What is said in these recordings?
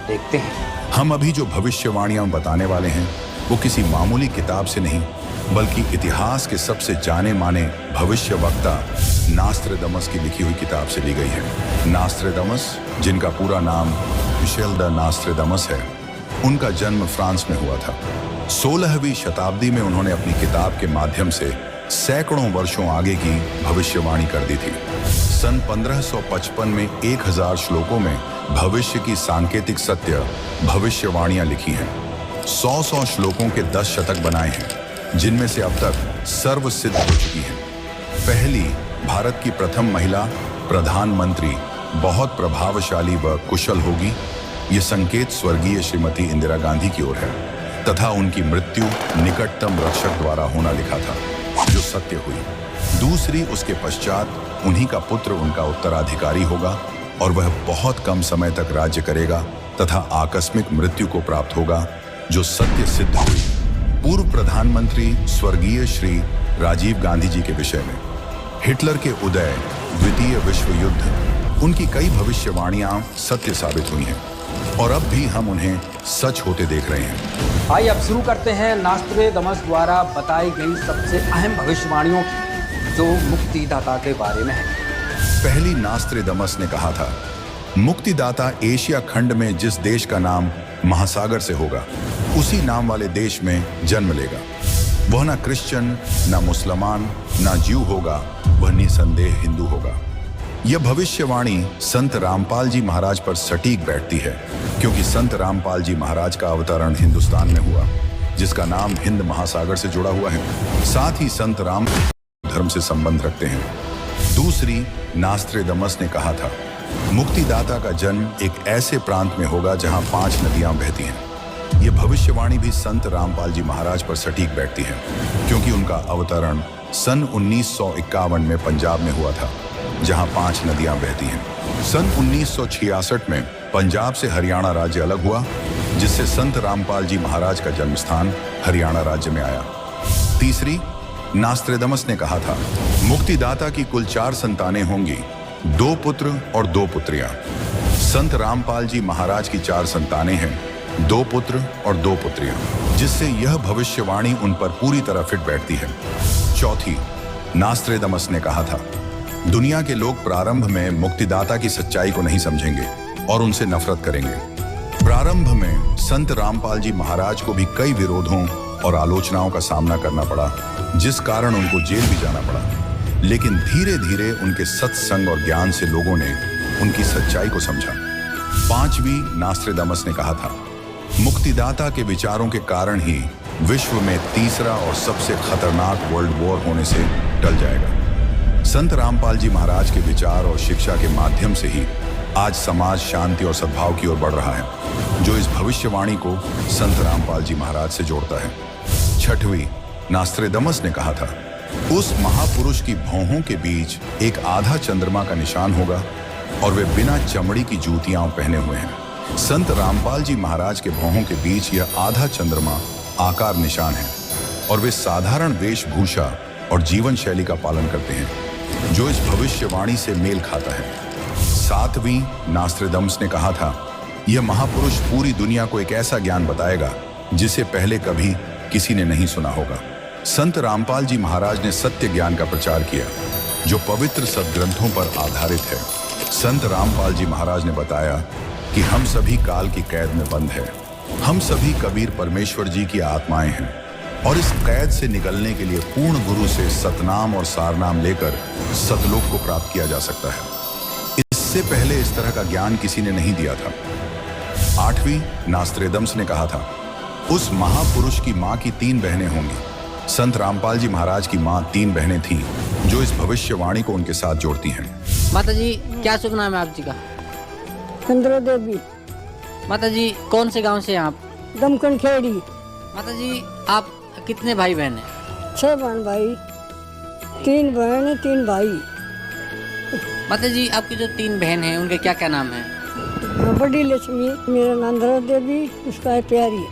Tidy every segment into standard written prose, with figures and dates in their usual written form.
देखते हैं। हम अभी जो भविष्यवाणियां बताने वाले हैं वो किसी मामूली किताब से नहीं बल्कि इतिहास के सबसे जाने माने भविष्य वक्ता नास्ट्रेडमस की लिखी हुई किताब से ली गई है। नास्ट्रेडमस, जिनका पूरा नाम मिशेल द नास्ट्रेडमस है, उनका जन्म फ्रांस में हुआ था। 16वीं शताब्दी में उन्होंने अपनी किताब के माध्यम से सैकड़ों वर्षों आगे की भविष्यवाणी कर दी थी। सन 1555 में 1000 श्लोकों में भविष्य की सांकेतिक सत्य भविष्यवाणियां लिखी हैं। 100 श्लोकों के 10 शतक बनाए हैं, जिनमें से अब तक सर्वसिद्ध हो चुकी हैं। पहली, भारत की प्रथम महिला प्रधानमंत्री बहुत प्रभावशाली व कुशल होगी, ये संकेत स्वर्गीय श्रीमती इंदिरा गांधी की ओर है तथा उनकी मृत्यु निकटतम रक्षक द्वारा होना लिखा था, जो सत्य हुई। दूसरी, उसके पश्चात उन्हीं का पुत्र उनका उत्तराधिकारी होगा और वह बहुत कम समय तक राज्य करेगा तथा आकस्मिक मृत्यु को प्राप्त होगा, जो सत्य सिद्ध हुई। पूर्व प्रधानमंत्री स्वर्गीय श्री राजीव गांधी जी के विषय में हिटलर के उदय, द्वितीय विश्व युद्ध, उनकी कई भविष्यवाणियां सत्य साबित हुई हैं और अब भी हम उन्हें सच होते देख रहे हैं। आइए अब शुरू करते हैं नास्ट्रेडमस द्वारा बताई गई सबसे अहम भविष्यवाणियों की, जो मुक्तिदाता के बारे में है। पहली, नास्ट्रेडमस ने कहा था, मुक्तिदाता एशिया खंड में जिस देश का नाम महासागर से होगा, उसी नाम वाले देश में जन्म लेगा। वह ना क्रिश्चियन, ना मुसलमान, ना ज्यू होगा, वह निसंदेह हिंदू होगा। यह भविष्यवाणी संत रामपाल जी महाराज पर सटीक बैठती है, क्योंकि संत रामपाल जी महाराज का अवतरण हिंदुस्तान में हुआ, जिसका नाम हिंद महासागर से जुड़ा हुआ है। साथ ही संत राम धर्म से संबंध रखते हैं। दूसरी, नास्ट्रेडमस ने कहा था, मुक्तिदाता का जन्म एक ऐसे प्रांत में होगा जहां 5 नदियां बहती हैं। यह भविष्यवाणी भी संत रामपाल जी महाराज पर सटीक बैठती है, क्योंकि उनका अवतरण सन 1951 में पंजाब में हुआ था, जहां 5 नदियां बहती हैं। सन 1966 में पंजाब से हरियाणा राज्य अलग हुआ, जिससे संत रामपाल जी महाराज का जन्म स्थान हरियाणा राज्य में आया। तीसरी, नास्ट्रेडमस ने कहा था, मुक्तिदाता की कुल 4 संतानें होंगी, 2 पुत्र और 2 पुत्रियां। संत रामपाल जी महाराज की 4 संतानें हैं, 2 पुत्र और 2 पुत्रियां, जिससे यह भविष्यवाणी उन पर पूरी तरह फिट बैठती है। चौथी, नास्ट्रेडमस ने कहा था, दुनिया के लोग प्रारंभ में मुक्तिदाता की सच्चाई को नहीं समझेंगे और उनसे नफरत करेंगे। प्रारंभ में संत रामपाल जी महाराज को भी कई विरोधों और आलोचनाओं का सामना करना पड़ा, जिस कारण उनको जेल भी जाना पड़ा। लेकिन धीरे धीरे उनके सत्संग और ज्ञान से लोगों ने उनकी सच्चाई को समझा। पांचवी, नास्ट्रेडमस ने कहा था, मुक्तिदाता के विचारों के कारण ही विश्व में तीसरा और सबसे खतरनाक वर्ल्ड वॉर होने से टल जाएगा। संत रामपाल जी महाराज के विचार और शिक्षा के माध्यम से ही आज समाज शांति और सद्भाव की ओर बढ़ रहा है, जो इस भविष्यवाणी को संत रामपाल जी महाराज से जोड़ता है। छठवीं, नास्ट्रेडमस ने कहा था, उस महापुरुष की भौहों के बीच एक आधा चंद्रमा का निशान होगा और वे बिना चमड़ी की जूतियां पहने हुए हैं। संत रामपाल जी महाराज के भौहों के बीच यह आधा चंद्रमा आकार निशान है और वे साधारण वेशभूषा और जीवन शैली का पालन करते हैं, जो इस भविष्यवाणी से मेल खाता है। सातवीं, नास्ट्रेडमस ने कहा था, यह महापुरुष पूरी दुनिया को एक ऐसा ज्ञान बताएगा जिसे पहले कभी किसी ने नहीं सुना होगा। संत रामपाल जी महाराज ने सत्य ज्ञान का प्रचार किया, जो पवित्र सदग्रंथों पर आधारित है। संत रामपाल जी महाराज ने बताया कि हम सभी काल की कैद में बंद हैं। हम सभी कबीर परमेश्वर जी की आत्माएं हैं और इस कैद से निकलने के लिए पूर्ण गुरु से सतनाम और सारनाम लेकर सतलोक को प्राप्त किया जा सकता है। इससे पहले इस तरह का ज्ञान किसी ने नहीं दिया था। आठवीं, नास्ट्रेडमस ने कहा था, उस महापुरुष की मां की 3 बहनें होंगी। संत रामपाल जी महाराज की मां 3 बहनें थीं, जो इस भविष्यवाणी को उनके साथ जोड़ती हैं। माता जी, क्या शुभ नाम है आप जी का? इंद्रा देवी। माता जी, कौन से गांव से हैं आप? दमकन खेड़ी। माता जी, आप कितने भाई बहन हैं? 6 बहन भाई, 3 बहन 3 भाई। माता जी, आपकी जो 3 बहन हैं उनके क्या क्या नाम हैं? बड़ी लक्ष्मी, मेरा नाम इंद्रा देवी, उसका है प्यारी।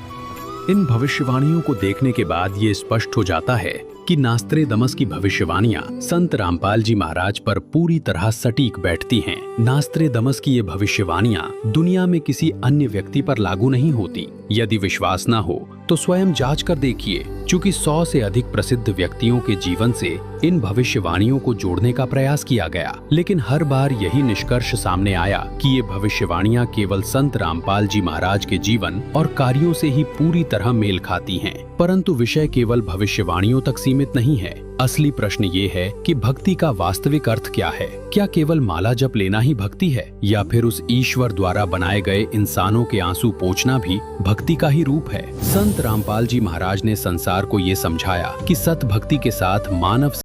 इन भविष्यवाणियों को देखने के बाद ये स्पष्ट हो जाता है कि नास्त्रेदमस की भविष्यवाणियां संत रामपाल जी महाराज पर पूरी तरह सटीक बैठती हैं। नास्त्रेदमस की ये भविष्यवाणियां दुनिया में किसी अन्य व्यक्ति पर लागू नहीं होती। यदि विश्वास ना हो तो स्वयं जांच कर देखिए। चूंकि 100 से अधिक प्रसिद्ध व्यक्तियों के जीवन से इन भविष्यवाणियों को जोड़ने का प्रयास किया गया, लेकिन हर बार यही निष्कर्ष सामने आया कि ये भविष्यवाणियां केवल संत रामपाल जी महाराज के जीवन और कार्यों से ही पूरी तरह मेल खाती हैं। परंतु विषय केवल भविष्यवाणियों तक सीमित नहीं है। असली प्रश्न ये है कि भक्ति का वास्तविक अर्थ क्या है? क्या केवल माला जप लेना ही भक्ति है, या फिर उस ईश्वर द्वारा बनाए गए इंसानों के आंसू पोंछना भी भक्ति का ही रूप है? संत रामपाल जी महाराज ने संसार को ये समझाया कि सत भक्ति के साथ मानव